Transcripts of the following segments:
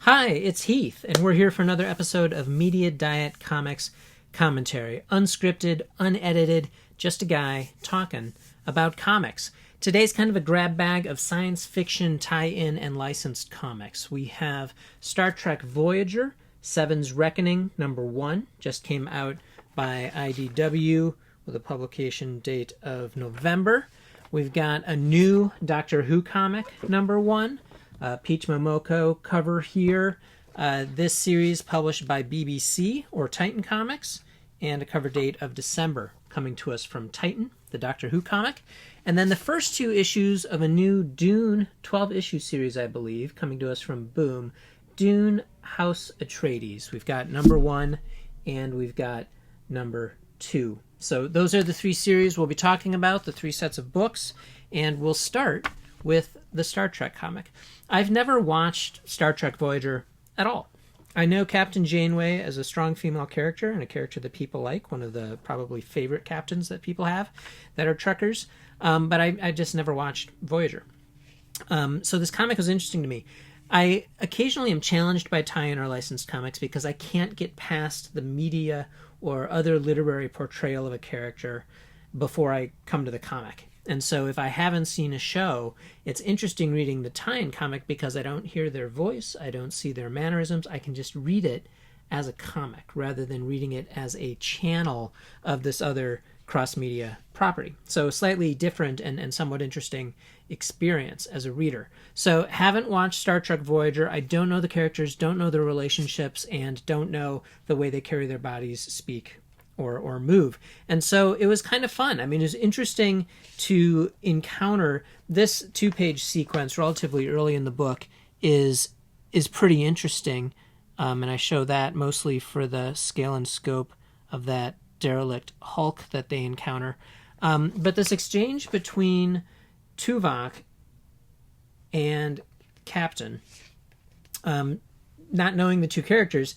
Hi, it's Heath, and we're here for another episode of Media Diet Comics Commentary. Unscripted, unedited, just a guy talking about comics. Today's kind of a grab bag of science fiction tie-in and licensed comics. We have Star Trek Voyager, Seven's Reckoning, #1, just came out by IDW with a publication date of November. We've got a new Doctor Who comic, #1. Peach Momoko cover here. This series published by BBC or Titan Comics, and a cover date of December coming to us from Titan, the Doctor Who comic. And then the first two issues of a new Dune 12-issue series, I believe, coming to us from Boom. Dune House Atreides. We've got #1 and we've got #2. So those are the three series we'll be talking about, the three sets of books, and we'll start with the Star Trek comic. I've never watched Star Trek Voyager at all. I know Captain Janeway as a strong female character and a character that people like, one of the probably favorite captains that people have that are Trekkers, but I just never watched Voyager. So this comic was interesting to me. I occasionally am challenged by tie-in or licensed comics because I can't get past the media or other literary portrayal of a character before I come to the comic. And so if I haven't seen a show, it's interesting reading the tie-in comic because I don't hear their voice, I don't see their mannerisms, I can just read it as a comic rather than reading it as a channel of this other cross-media property. So a slightly different and somewhat interesting experience as a reader. So haven't watched Star Trek Voyager, I don't know the characters, don't know their relationships, and don't know the way they carry their bodies, speak, or move. And so it was kind of fun. I mean, it was interesting to encounter this two-page sequence relatively early in the book is pretty interesting. And I show that mostly for the scale and scope of that derelict Hulk that they encounter. But this exchange between Tuvok and Captain, not knowing the two characters,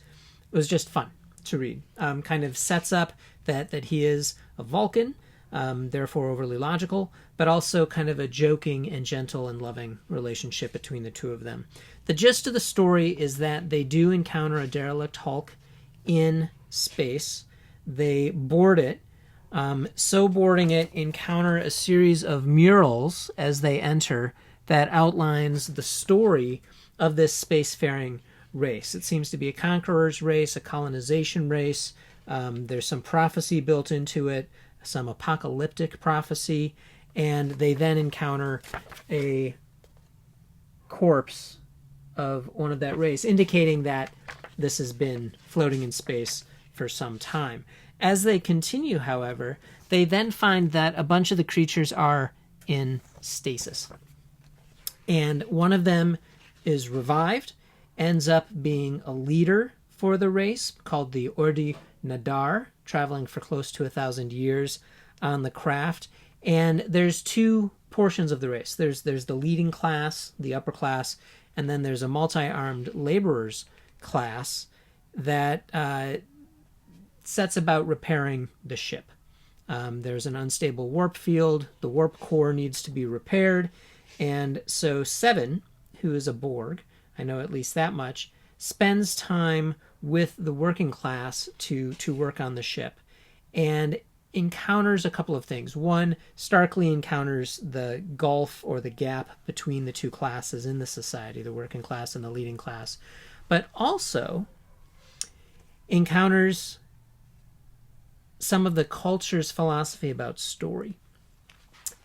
was just fun to read. Kind of sets up that he is a Vulcan, therefore overly logical, but also kind of a joking and gentle and loving relationship between the two of them. The gist of the story is that they do encounter a derelict Hulk in space. They board it. So boarding it, encounter a series of murals as they enter that outlines the story of this spacefaring race. It seems to be a conqueror's race, a colonization race. There's some prophecy built into it, some apocalyptic prophecy, and they then encounter a corpse of one of that race, indicating that this has been floating in space for some time. As they continue, however, they then find that a bunch of the creatures are in stasis. And one of them is revived, ends up being a leader for the race called the Ordi Nadar, traveling for close to 1,000 years on the craft. And there's two portions of the race. There's the leading class, the upper class, and then there's a multi-armed laborers class that sets about repairing the ship. There's an unstable warp field. The warp core needs to be repaired. And so Seven, who is a Borg, I know at least that much, spends time with the working class to work on the ship and encounters a couple of things. One, starkly encounters the gulf or the gap between the two classes in the society, the working class and the leading class, but also encounters some of the culture's philosophy about story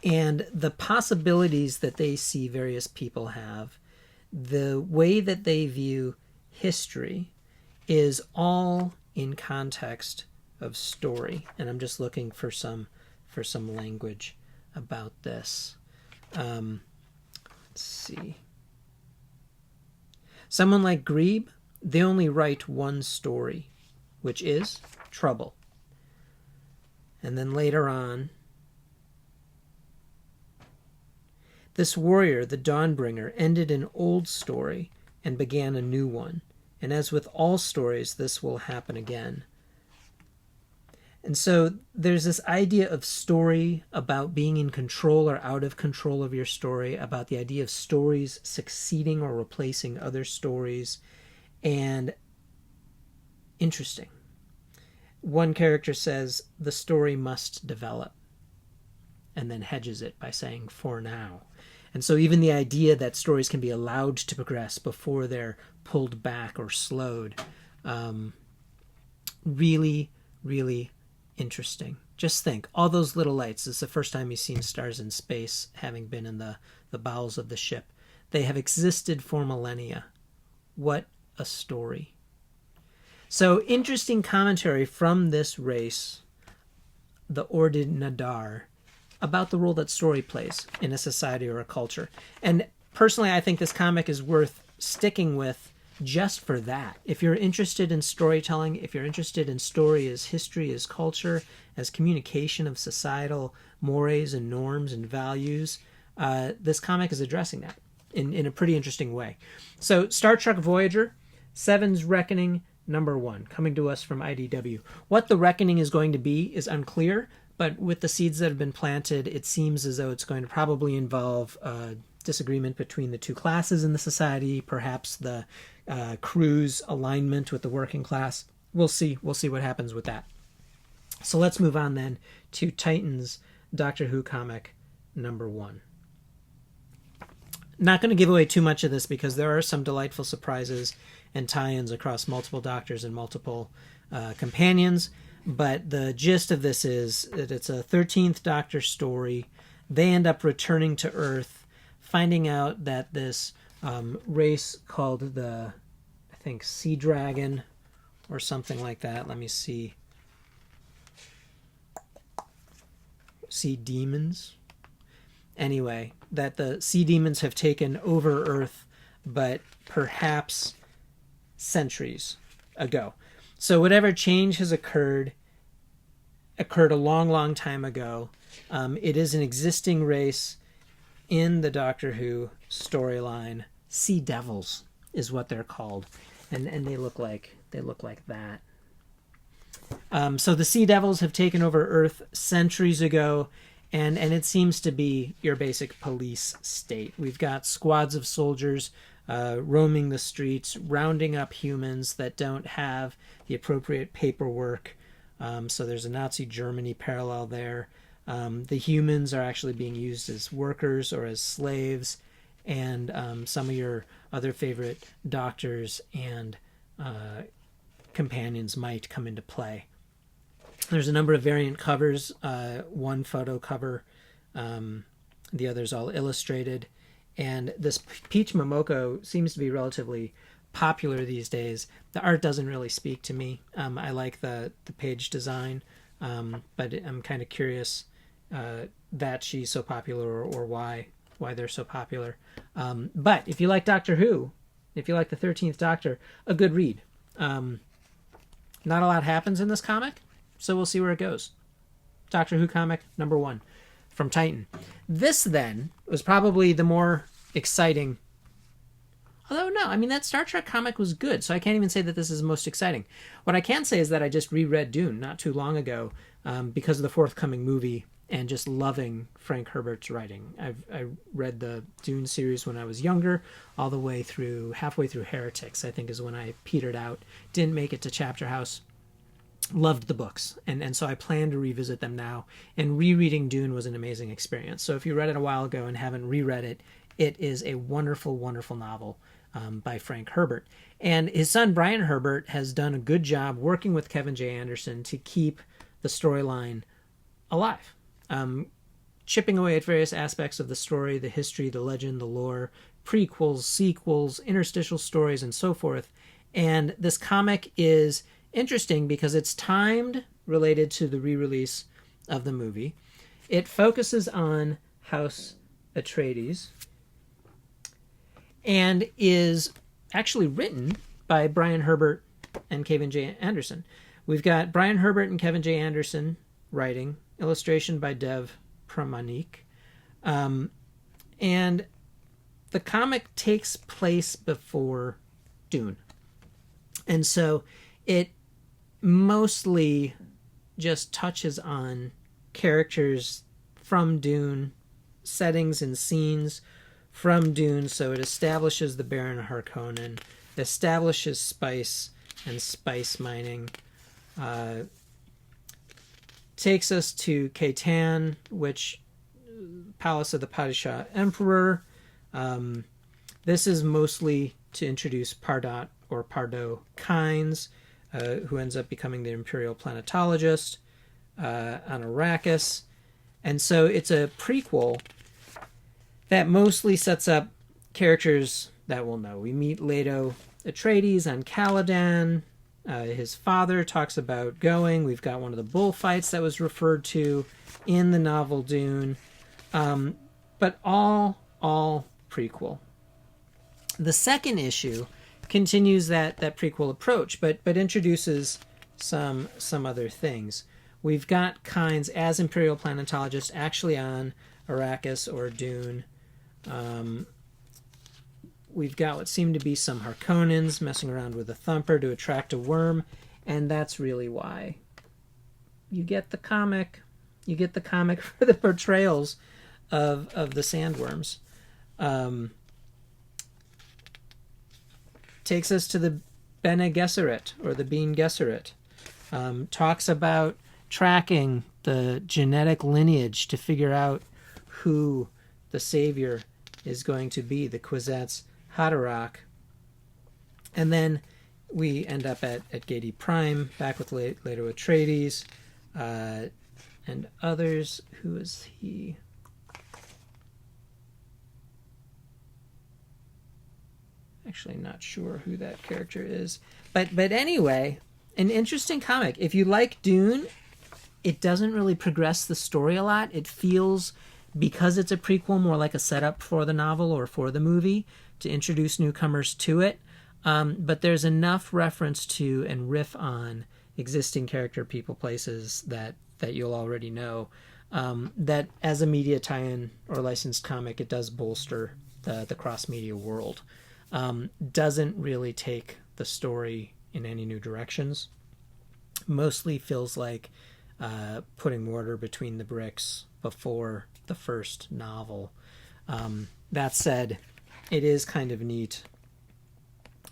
and the possibilities that they see various people have. The way that they view history is all in context of story. And I'm just looking for some language about this. Let's see. Someone like Grebe, they only write one story, which is trouble. And then later on, this warrior, the Dawnbringer, ended an old story and began a new one. And as with all stories, this will happen again. And so there's this idea of story, about being in control or out of control of your story, about the idea of stories succeeding or replacing other stories. and interesting. One character says the story must develop, and then hedges it by saying for now. And so even the idea that stories can be allowed to progress before they're pulled back or slowed, really, really interesting. Just think, all those little lights. This is the first time you've seen stars in space, having been in the bowels of the ship. They have existed for millennia. What a story. So interesting commentary from this race, the Ordid Nadar, about the role that story plays in a society or a culture. And personally, I think this comic is worth sticking with just for that. If you're interested in storytelling, if you're interested in story as history, as culture, as communication of societal mores and norms and values, this comic is addressing that in a pretty interesting way. So Star Trek Voyager, Seven's Reckoning, #1, coming to us from IDW. What the reckoning is going to be is unclear, but with the seeds that have been planted, it seems as though it's going to probably involve disagreement between the two classes in the society, perhaps the crew's alignment with the working class. We'll see. We'll see what happens with that. So let's move on then to Titans Doctor Who comic #1. Not going to give away too much of this because there are some delightful surprises and tie-ins across multiple Doctors and multiple companions. But the gist of this is that it's a 13th Doctor story. They end up returning to Earth, finding out that this race called the, I think, Sea Dragon or something like that. Let me see. Sea Demons. Anyway, that the Sea Demons have taken over Earth, but perhaps centuries ago. So whatever change has occurred a long, long time ago. It is an existing race in the Doctor Who storyline. Sea Devils is what they're called, and they look like that. So the Sea Devils have taken over Earth centuries ago, and it seems to be your basic police state. We've got squads of soldiers roaming the streets, rounding up humans that don't have the appropriate paperwork. So there's a Nazi Germany parallel there. The humans are actually being used as workers or as slaves, and some of your other favorite doctors and companions might come into play. There's a number of variant covers, one photo cover, the others all illustrated, and this Peach Momoko seems to be relatively popular these days. The art doesn't really speak to me. I like the page design, but I'm kind of curious that she's so popular or why they're so popular. But if you like Doctor Who, if you like the 13th Doctor, a good read. Not a lot happens in this comic, so we'll see where it goes. Doctor Who comic #1 from Titan. This then was probably the more exciting. Although, no, I mean, that Star Trek comic was good, so I can't even say that this is most exciting. What I can say is that I just reread Dune not too long ago because of the forthcoming movie and just loving Frank Herbert's writing. I read the Dune series when I was younger, all the way through, halfway through Heretics, I think is when I petered out. Didn't make it to Chapter House. Loved the books, and so I plan to revisit them now. And rereading Dune was an amazing experience. So if you read it a while ago and haven't reread it, it is a wonderful, wonderful novel by Frank Herbert. And his son, Brian Herbert, has done a good job working with Kevin J. Anderson to keep the storyline alive. Chipping away at various aspects of the story, the history, the legend, the lore, prequels, sequels, interstitial stories, and so forth. And this comic is interesting because it's timed related to the re-release of the movie. It focuses on House Atreides and is actually written by Brian Herbert and Kevin J. Anderson. We've got Brian Herbert and Kevin J. Anderson writing, illustration by Dev Pramanik. And the comic takes place before Dune. And so it mostly just touches on characters from Dune, settings and scenes from Dune. So it establishes the Baron Harkonnen, establishes spice and spice mining. Takes us to Khaitan, which Palace of the Padishah Emperor. This is mostly to introduce Pardot or Pardo Kynes, who ends up becoming the Imperial Planetologist on Arrakis. And so it's a prequel that mostly sets up characters that we'll know. We meet Leto Atreides on Caladan. His father talks about going. We've got one of the bullfights that was referred to in the novel Dune. But all prequel. The second issue continues that prequel approach, but introduces some other things. We've got Kynes as Imperial Planetologist actually on Arrakis or Dune. We've got what seem to be some Harkonnens messing around with a thumper to attract a worm, and that's really why you get the comic. You get the comic for the portrayals of the sandworms. Takes us to the Bene Gesserit, or the Bene Gesserit. Talks about tracking the genetic lineage to figure out who the savior is going to be, the Kwisatz Haderach. And then we end up at Gedi Prime, back with Leto Atreides, and others. Who is he? Actually not sure who that character is. But anyway, an interesting comic. If you like Dune, it doesn't really progress the story a lot. It feels, because it's a prequel, more like a setup for the novel or for the movie to introduce newcomers to it. But there's enough reference to and riff on existing character, people, places that you'll already know, that as a media tie-in or licensed comic, it does bolster the cross-media world. Doesn't really take the story in any new directions. Mostly feels like putting mortar between the bricks before the first novel. That said, it is kind of neat.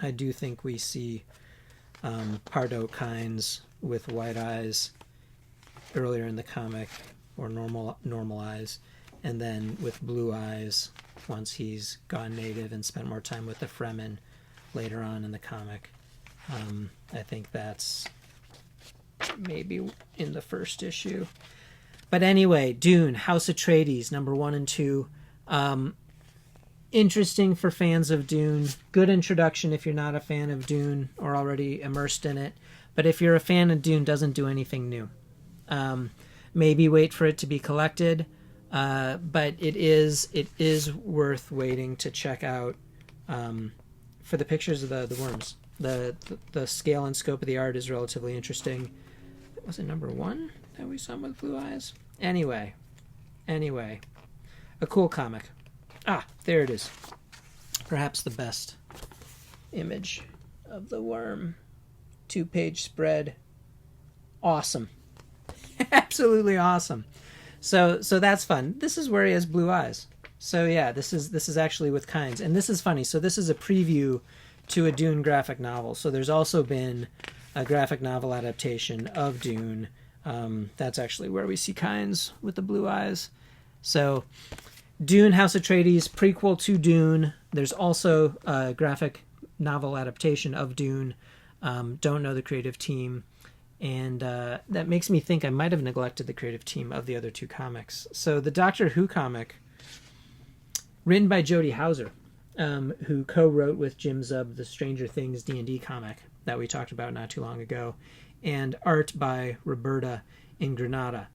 I do think we see Pardo Kynes with white eyes earlier in the comic, or normal eyes, and then with blue eyes once he's gone native and spent more time with the Fremen later on in the comic. I think that's maybe in the first issue. But anyway, Dune, House Atreides, number 1 and 2. Interesting for fans of Dune. Good introduction if you're not a fan of Dune or already immersed in it. But if you're a fan of Dune, doesn't do anything new. Maybe wait for it to be collected. But it is worth waiting to check out for the pictures of the worms. The scale and scope of the art is relatively interesting. Was it number 1 that we saw with blue eyes? Anyway, a cool comic. There it is. Perhaps the best image of the worm. 2-page spread. Awesome. Absolutely awesome. So that's fun. This is where he has blue eyes. So yeah, this is actually with Kynes. And this is funny. So this is a preview to a Dune graphic novel. So there's also been a graphic novel adaptation of Dune. That's actually where we see Kynes with the blue eyes. So Dune, House Atreides, prequel to Dune. There's also a graphic novel adaptation of Dune. Don't know the creative team. And that makes me think I might have neglected the creative team of the other 2 comics. So the Doctor Who comic, written by Jody Houser, who co-wrote with Jim Zub the Stranger Things D&D comic that we talked about not too long ago, and art by Roberta in Granada.